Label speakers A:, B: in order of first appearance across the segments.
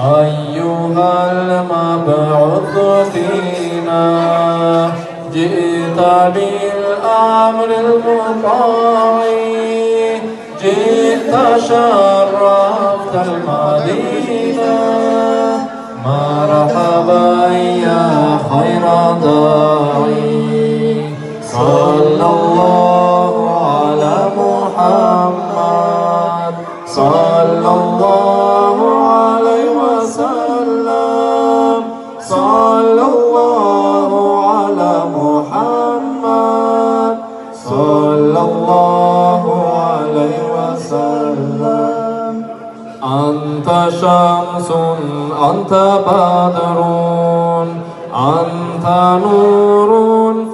A: أيها المبعوث فينا جئت بالأمر المطاع جئت شرفت المدينة مرحبا يا خير داعي صلى الله على محمد صلى الله عليه وسلم صلى الله على محمد صلى الله عليه وسلم أنت شمس أنت بدر أنت نور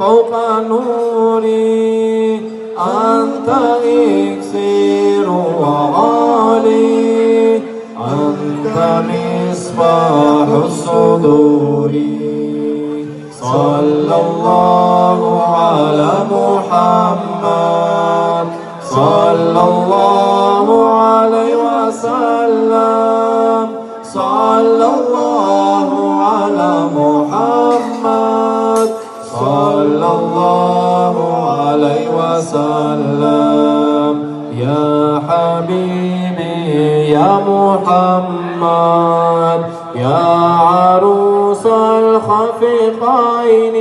A: فوق نوري أنت إكسير وغالي أنت مصباح الصدور صلى الله على محمد صلى الله عليه وسلم صلى الله على محمد صلى الله عليه وسلم يا حبيبي يا محمد يا عروس الخفيقين